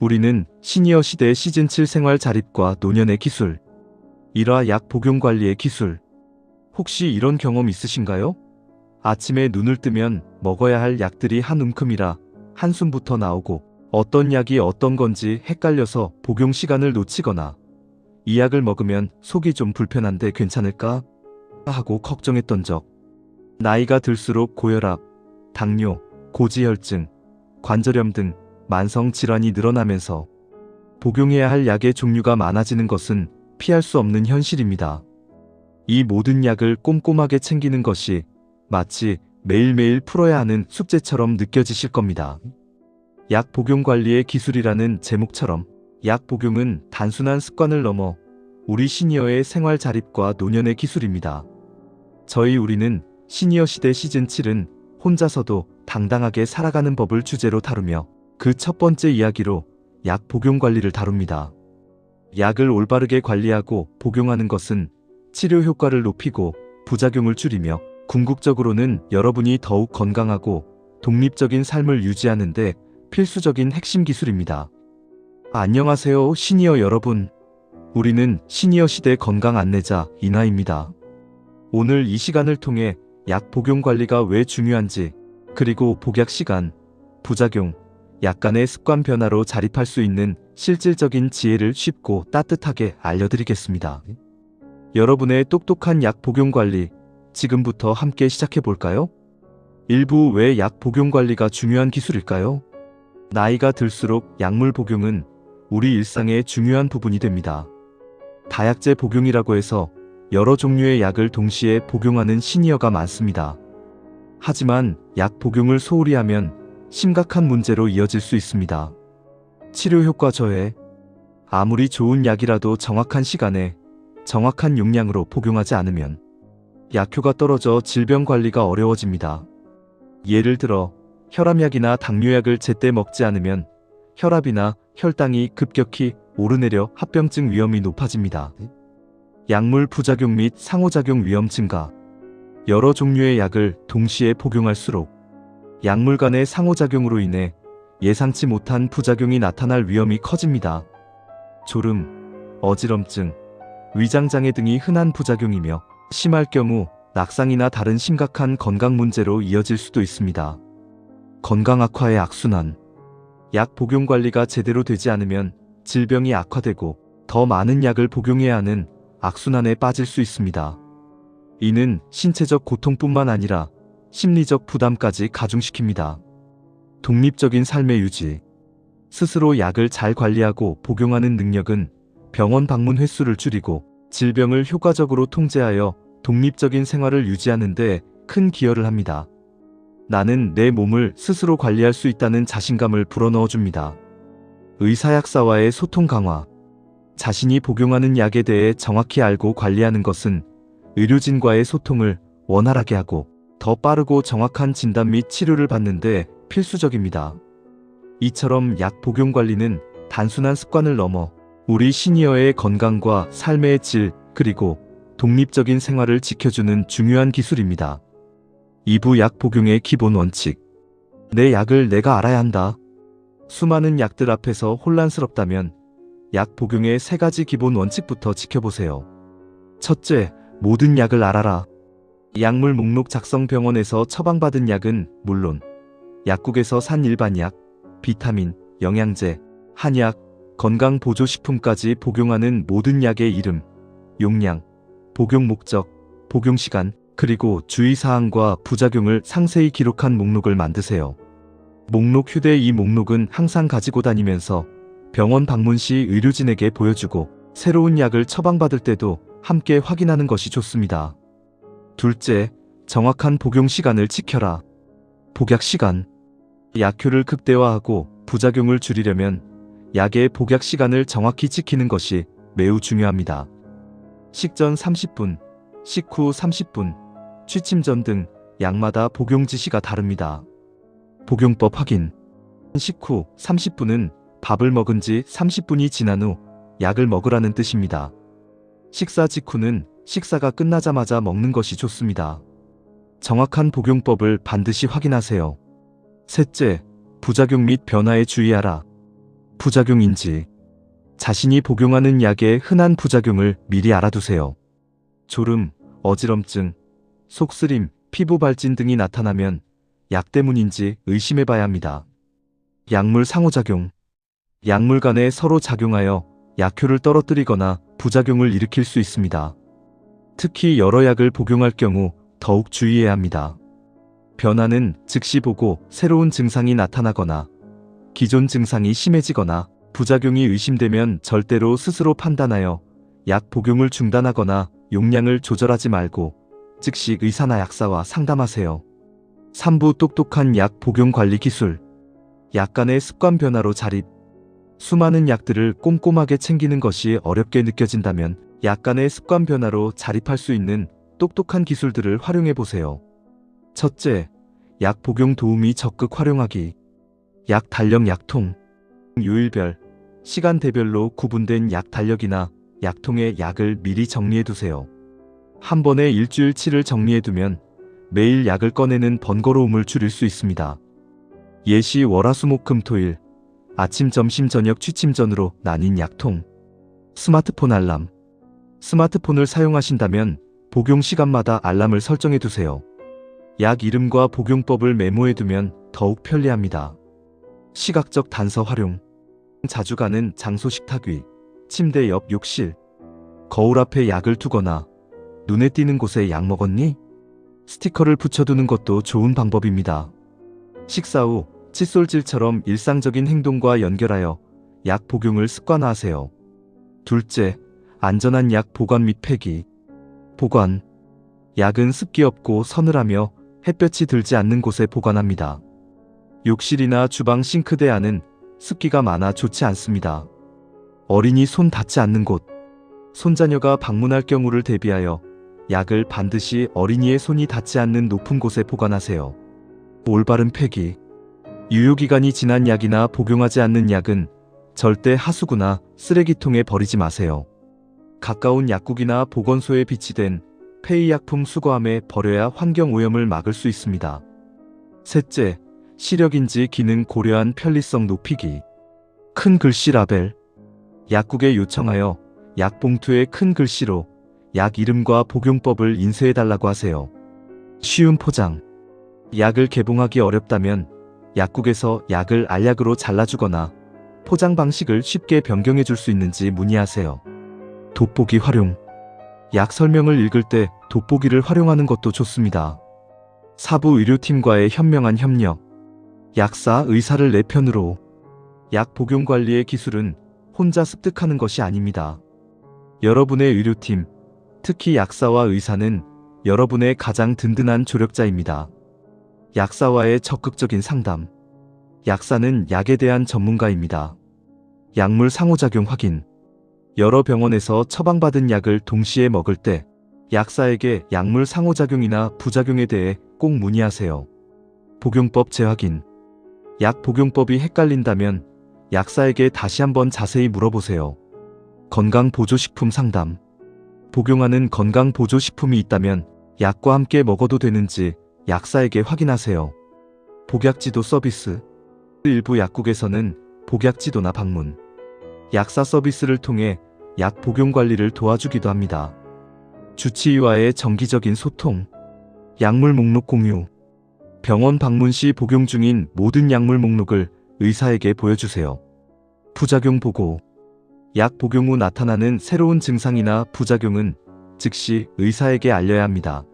우리는 시니어 시대 시즌7 생활 자립과 노년의 기술, 1화 약 복용 관리의 기술. 혹시 이런 경험 있으신가요? 아침에 눈을 뜨면 먹어야 할 약들이 한 움큼이라 한숨부터 나오고 어떤 약이 어떤 건지 헷갈려서 복용 시간을 놓치거나 이 약을 먹으면 속이 좀 불편한데 괜찮을까? 하고 걱정했던 적. 나이가 들수록 고혈압, 당뇨, 고지혈증, 관절염 등 만성 질환이 늘어나면서 복용해야 할 약의 종류가 많아지는 것은 피할 수 없는 현실입니다. 이 모든 약을 꼼꼼하게 챙기는 것이 마치 매일매일 풀어야 하는 숙제처럼 느껴지실 겁니다. 약 복용 관리의 기술이라는 제목처럼 약 복용은 단순한 습관을 넘어 우리 시니어의 생활 자립과 노년의 기술입니다. 우리는 시니어 시대 시즌7은 혼자서도 당당하게 살아가는 법을 주제로 다루며 그 첫 번째 이야기로 약 복용 관리를 다룹니다. 약을 올바르게 관리하고 복용하는 것은 치료 효과를 높이고 부작용을 줄이며 궁극적으로는 여러분이 더욱 건강하고 독립적인 삶을 유지하는 데 필수적인 핵심 기술입니다. 안녕하세요 시니어 여러분. 우리는 시니어 시대 건강 안내자 이나입니다. 오늘 이 시간을 통해 약 복용 관리가 왜 중요한지, 그리고 복약 시간, 부작용, 약 간의 습관 변화로 자립할 수 있는 실질적인 지혜를 쉽고 따뜻하게 알려드리겠습니다. 여러분의 똑똑한 약 복용 관리, 지금부터 함께 시작해 볼까요? 1부 왜 약 복용 관리가 중요한 기술일까요? 나이가 들수록 약물 복용은 우리 일상의 중요한 부분이 됩니다. 다약제 복용이라고 해서 여러 종류의 약을 동시에 복용하는 시니어가 많습니다. 하지만 약 복용을 소홀히 하면 심각한 문제로 이어질 수 있습니다. 치료 효과 저해. 아무리 좋은 약이라도 정확한 시간에 정확한 용량으로 복용하지 않으면 약효가 떨어져 질병 관리가 어려워집니다. 예를 들어 혈압약이나 당뇨약을 제때 먹지 않으면 혈압이나 혈당이 급격히 오르내려 합병증 위험이 높아집니다. 약물 부작용 및 상호작용 위험 증가. 여러 종류의 약을 동시에 복용할수록 약물 간의 상호작용으로 인해 예상치 못한 부작용이 나타날 위험이 커집니다. 졸음, 어지럼증, 위장장애 등이 흔한 부작용이며 심할 경우 낙상이나 다른 심각한 건강 문제로 이어질 수도 있습니다. 건강 악화의 악순환. 약 복용 관리가 제대로 되지 않으면 질병이 악화되고 더 많은 약을 복용해야 하는 악순환에 빠질 수 있습니다. 이는 신체적 고통뿐만 아니라 심리적 부담까지 가중시킵니다. 독립적인 삶의 유지. 스스로 약을 잘 관리하고 복용하는 능력은 병원 방문 횟수를 줄이고 질병을 효과적으로 통제하여 독립적인 생활을 유지하는 데 큰 기여를 합니다. 나는 내 몸을 스스로 관리할 수 있다는 자신감을 불어넣어 줍니다. 의사약사와의 소통 강화. 자신이 복용하는 약에 대해 정확히 알고 관리하는 것은 의료진과의 소통을 원활하게 하고 더 빠르고 정확한 진단 및 치료를 받는 데 필수적입니다. 이처럼 약 복용 관리는 단순한 습관을 넘어 우리 시니어의 건강과 삶의 질, 그리고 독립적인 생활을 지켜주는 중요한 기술입니다. 2부 약 복용의 기본 원칙. 내 약을 내가 알아야 한다. 수많은 약들 앞에서 혼란스럽다면 약 복용의 3가지 기본 원칙부터 지켜보세요. 첫째, 모든 약을 알아라. 약물 목록 작성. 병원에서 처방받은 약은 물론 약국에서 산 일반 약, 비타민, 영양제, 한약, 건강보조식품까지 복용하는 모든 약의 이름, 용량, 복용 목적, 복용 시간, 그리고 주의사항과 부작용을 상세히 기록한 목록을 만드세요. 목록 휴대. 이 목록은 항상 가지고 다니면서 병원 방문 시 의료진에게 보여주고 새로운 약을 처방받을 때도 함께 확인하는 것이 좋습니다. 둘째, 정확한 복용 시간을 지켜라. 복약 시간. 약효를 극대화하고 부작용을 줄이려면 약의 복약 시간을 정확히 지키는 것이 매우 중요합니다. 식전 30분, 식후 30분, 취침 전 등 약마다 복용 지시가 다릅니다. 복용법 확인. 식후 30분은 밥을 먹은 지 30분이 지난 후 약을 먹으라는 뜻입니다. 식사 직후는 식사가 끝나자마자 먹는 것이 좋습니다. 정확한 복용법을 반드시 확인하세요. 셋째, 부작용 및 변화에 주의하라. 부작용인지, 자신이 복용하는 약의 흔한 부작용을 미리 알아두세요. 졸음, 어지럼증, 속쓰림, 피부 발진 등이 나타나면 약 때문인지 의심해봐야 합니다. 약물 상호작용. 약물 간에 서로 작용하여 약효를 떨어뜨리거나 부작용을 일으킬 수 있습니다. 특히 여러 약을 복용할 경우 더욱 주의해야 합니다. 변화는 즉시 보고 새로운 증상이 나타나거나 기존 증상이 심해지거나 부작용이 의심되면 절대로 스스로 판단하여 약 복용을 중단하거나 용량을 조절하지 말고 즉시 의사나 약사와 상담하세요. 3부 똑똑한 약 복용 관리 기술. 약 간의 습관 변화로 자립. 수많은 약들을 꼼꼼하게 챙기는 것이 어렵게 느껴진다면 약 간의 습관 변화로 자립할 수 있는 똑똑한 기술들을 활용해 보세요. 첫째, 약 복용 도우미 적극 활용하기. 약 달력 약통. 요일별, 시간대별로 구분된 약 달력이나 약통에 약을 미리 정리해 두세요. 한 번에 일주일치를 정리해 두면 매일 약을 꺼내는 번거로움을 줄일 수 있습니다. 예시 월화수목금토일, 아침 점심 저녁 취침 전으로 나뉜 약통. 스마트폰 알람. 스마트폰을 사용하신다면 복용 시간마다 알람을 설정해 두세요. 약 이름과 복용법을 메모해 두면 더욱 편리합니다. 시각적 단서 활용. 자주 가는 장소 식탁 위, 침대 옆 욕실, 거울 앞에 약을 두거나 눈에 띄는 곳에 약 먹었니? 스티커를 붙여두는 것도 좋은 방법입니다. 식사 후 칫솔질처럼 일상적인 행동과 연결하여 약 복용을 습관화하세요. 둘째, 안전한 약 보관 및 폐기. 보관. 약은 습기 없고 서늘하며 햇볕이 들지 않는 곳에 보관합니다. 욕실이나 주방 싱크대 안은 습기가 많아 좋지 않습니다. 어린이 손 닿지 않는 곳. 손자녀가 방문할 경우를 대비하여 약을 반드시 어린이의 손이 닿지 않는 높은 곳에 보관하세요. 올바른 폐기. 유효기간이 지난 약이나 복용하지 않는 약은 절대 하수구나 쓰레기통에 버리지 마세요. 가까운 약국이나 보건소에 비치된 폐의약품 수거함에 버려야 환경오염을 막을 수 있습니다. 셋째, 시력인지 기능 고려한 편리성 높이기. 큰 글씨 라벨. 약국에 요청하여 약 봉투에 큰 글씨로 약 이름과 복용법을 인쇄해달라고 하세요. 쉬운 포장. 약을 개봉하기 어렵다면 약국에서 약을 알약으로 잘라주거나 포장 방식을 쉽게 변경해 줄 수 있는지 문의하세요. 돋보기 활용. 약 설명을 읽을 때 돋보기를 활용하는 것도 좋습니다. 사부 의료팀과의 현명한 협력. 약사, 의사를 내 편으로. 약 복용 관리의 기술은 혼자 습득하는 것이 아닙니다. 여러분의 의료팀, 특히 약사와 의사는 여러분의 가장 든든한 조력자입니다. 약사와의 적극적인 상담. 약사는 약에 대한 전문가입니다. 약물 상호작용 확인. 여러 병원에서 처방받은 약을 동시에 먹을 때 약사에게 약물 상호작용이나 부작용에 대해 꼭 문의하세요. 복용법 재확인. 약 복용법이 헷갈린다면 약사에게 다시 한번 자세히 물어보세요. 건강보조식품 상담. 복용하는 건강보조식품이 있다면 약과 함께 먹어도 되는지 약사에게 확인하세요. 복약지도 서비스. 일부 약국에서는 복약지도나 방문, 약사 서비스를 통해 약 복용 관리를 도와주기도 합니다. 주치의와의 정기적인 소통. 약물 목록 공유. 병원 방문 시 복용 중인 모든 약물 목록을 의사에게 보여주세요. 부작용 보고. 약 복용 후 나타나는 새로운 증상이나 부작용은 즉시 의사에게 알려야 합니다.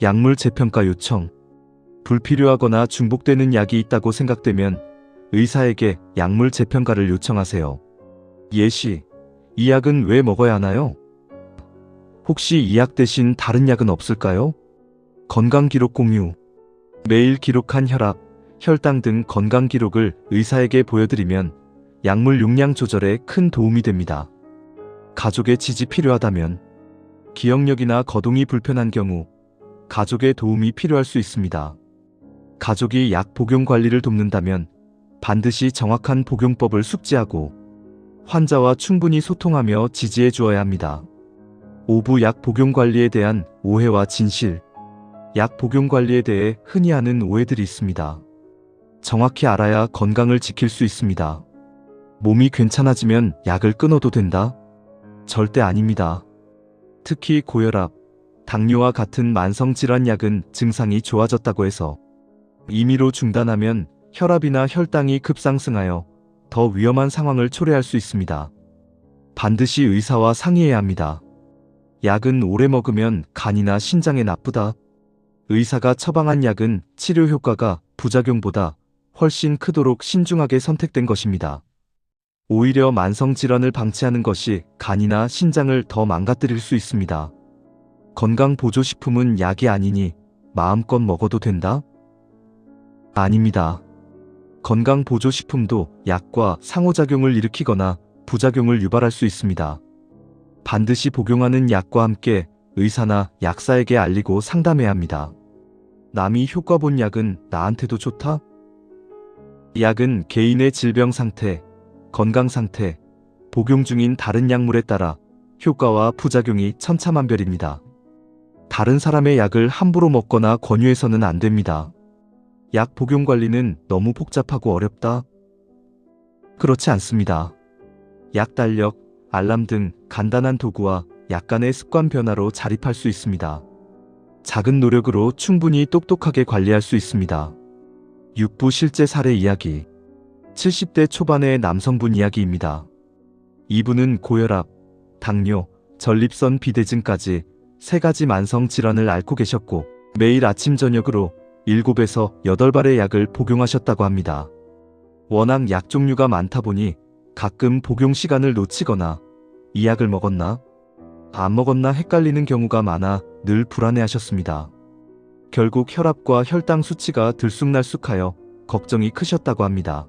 약물 재평가 요청. 불필요하거나 중복되는 약이 있다고 생각되면 의사에게 약물 재평가를 요청하세요. 예시, 이 약은 왜 먹어야 하나요? 혹시 이 약 대신 다른 약은 없을까요? 건강기록 공유. 매일 기록한 혈압, 혈당 등 건강기록을 의사에게 보여드리면 약물 용량 조절에 큰 도움이 됩니다. 가족의 지지 필요하다면. 기억력이나 거동이 불편한 경우 가족의 도움이 필요할 수 있습니다. 가족이 약 복용 관리를 돕는다면 반드시 정확한 복용법을 숙지하고 환자와 충분히 소통하며 지지해 주어야 합니다. 5부 약 복용 관리에 대한 오해와 진실. 약 복용 관리에 대해 흔히 하는 오해들이 있습니다. 정확히 알아야 건강을 지킬 수 있습니다. 몸이 괜찮아지면 약을 끊어도 된다? 절대 아닙니다. 특히 고혈압, 당뇨와 같은 만성질환 약은 증상이 좋아졌다고 해서 임의로 중단하면 혈압이나 혈당이 급상승하여 더 위험한 상황을 초래할 수 있습니다. 반드시 의사와 상의해야 합니다. 약은 오래 먹으면 간이나 신장에 나쁘다. 의사가 처방한 약은 치료 효과가 부작용보다 훨씬 크도록 신중하게 선택된 것입니다. 오히려 만성질환을 방치하는 것이 간이나 신장을 더 망가뜨릴 수 있습니다. 건강보조식품은 약이 아니니 마음껏 먹어도 된다? 아닙니다. 건강보조식품도 약과 상호작용을 일으키거나 부작용을 유발할 수 있습니다. 반드시 복용하는 약과 함께 의사나 약사에게 알리고 상담해야 합니다. 남이 효과 본 약은 나한테도 좋다? 약은 개인의 질병 상태, 건강 상태, 복용 중인 다른 약물에 따라 효과와 부작용이 천차만별입니다. 다른 사람의 약을 함부로 먹거나 권유해서는 안 됩니다. 약 복용 관리는 너무 복잡하고 어렵다? 그렇지 않습니다. 약 달력, 알람 등 간단한 도구와 약간의 습관 변화로 자립할 수 있습니다. 작은 노력으로 충분히 똑똑하게 관리할 수 있습니다. 육부 실제 사례 이야기. 70대 초반의 남성분 이야기입니다. 이분은 고혈압, 당뇨, 전립선 비대증까지 3가지 만성 질환을 앓고 계셨고 매일 아침 저녁으로 7에서 8발의 약을 복용하셨다고 합니다. 워낙 약 종류가 많다 보니 가끔 복용 시간을 놓치거나 이 약을 먹었나? 안 먹었나 헷갈리는 경우가 많아 늘 불안해하셨습니다. 결국 혈압과 혈당 수치가 들쑥날쑥하여 걱정이 크셨다고 합니다.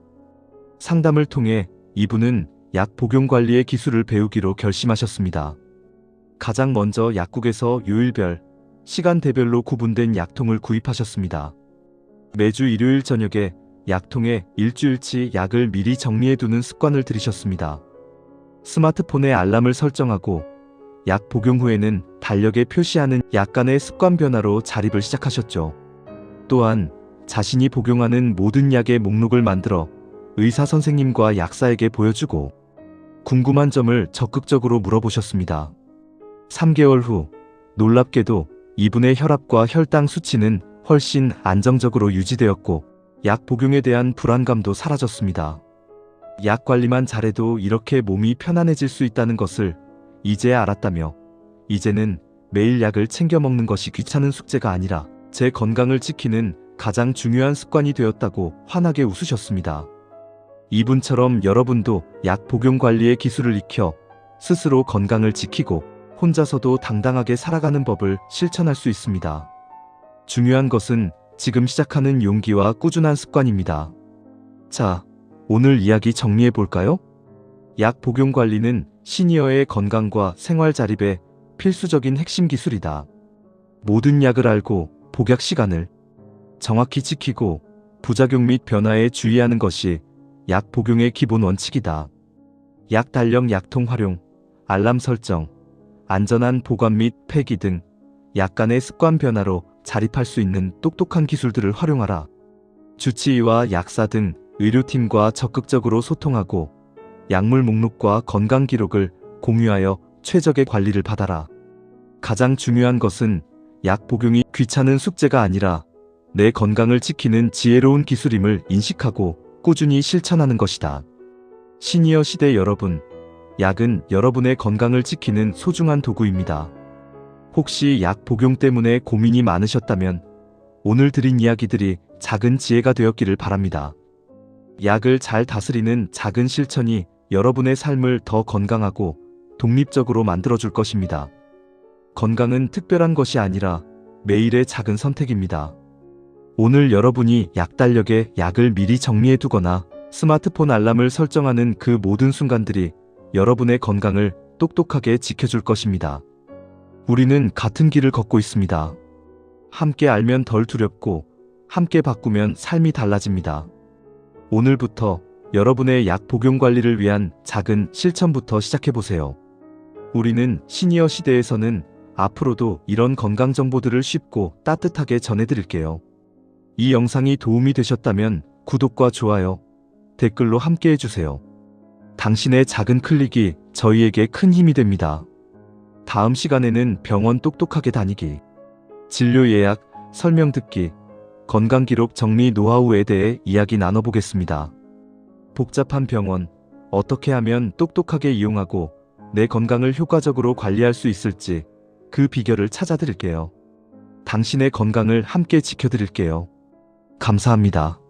상담을 통해 이분은 약 복용 관리의 기술을 배우기로 결심하셨습니다. 가장 먼저 약국에서 요일별, 시간대별로 구분된 약통을 구입하셨습니다. 매주 일요일 저녁에 약통에 일주일치 약을 미리 정리해두는 습관을 들이셨습니다. 스마트폰에 알람을 설정하고 약 복용 후에는 달력에 표시하는 약간의 습관 변화로 자립을 시작하셨죠. 또한 자신이 복용하는 모든 약의 목록을 만들어 의사 선생님과 약사에게 보여주고 궁금한 점을 적극적으로 물어보셨습니다. 3개월 후 놀랍게도 이분의 혈압과 혈당 수치는 훨씬 안정적으로 유지되었고 약 복용에 대한 불안감도 사라졌습니다. 약 관리만 잘해도 이렇게 몸이 편안해질 수 있다는 것을 이제야 알았다며 이제는 매일 약을 챙겨 먹는 것이 귀찮은 숙제가 아니라 제 건강을 지키는 가장 중요한 습관이 되었다고 환하게 웃으셨습니다. 이분처럼 여러분도 약 복용 관리의 기술을 익혀 스스로 건강을 지키고 혼자서도 당당하게 살아가는 법을 실천할 수 있습니다. 중요한 것은 지금 시작하는 용기와 꾸준한 습관입니다. 자, 오늘 이야기 정리해 볼까요? 약 복용 관리는 시니어의 건강과 생활 자립에 필수적인 핵심 기술이다. 모든 약을 알고 복약 시간을 정확히 지키고 부작용 및 변화에 주의하는 것이 약 복용의 기본 원칙이다. 약 달력 약통 활용, 알람 설정, 안전한 보관 및 폐기 등 약간의 습관 변화로 자립할 수 있는 똑똑한 기술들을 활용하라. 주치의와 약사 등 의료팀과 적극적으로 소통하고 약물 목록과 건강 기록을 공유하여 최적의 관리를 받아라. 가장 중요한 것은 약 복용이 귀찮은 숙제가 아니라 내 건강을 지키는 지혜로운 기술임을 인식하고 꾸준히 실천하는 것이다. 시니어 시대 여러분, 약은 여러분의 건강을 지키는 소중한 도구입니다. 혹시 약 복용 때문에 고민이 많으셨다면 오늘 드린 이야기들이 작은 지혜가 되었기를 바랍니다. 약을 잘 다스리는 작은 실천이 여러분의 삶을 더 건강하고 독립적으로 만들어줄 것입니다. 건강은 특별한 것이 아니라 매일의 작은 선택입니다. 오늘 여러분이 약 달력에 약을 미리 정리해 두거나 스마트폰 알람을 설정하는 그 모든 순간들이 여러분의 건강을 똑똑하게 지켜줄 것입니다. 우리는 같은 길을 걷고 있습니다. 함께 알면 덜 두렵고 함께 바꾸면 삶이 달라집니다. 오늘부터 여러분의 약 복용 관리를 위한 작은 실천부터 시작해보세요. 우리는 시니어 시대에서는 앞으로도 이런 건강 정보들을 쉽고 따뜻하게 전해드릴게요. 이 영상이 도움이 되셨다면 구독과 좋아요, 댓글로 함께 해주세요. 당신의 작은 클릭이 저희에게 큰 힘이 됩니다. 다음 시간에는 병원 똑똑하게 다니기, 진료 예약, 설명 듣기, 건강기록 정리 노하우에 대해 이야기 나눠보겠습니다. 복잡한 병원, 어떻게 하면 똑똑하게 이용하고 내 건강을 효과적으로 관리할 수 있을지 그 비결을 찾아드릴게요. 당신의 건강을 함께 지켜드릴게요. 감사합니다.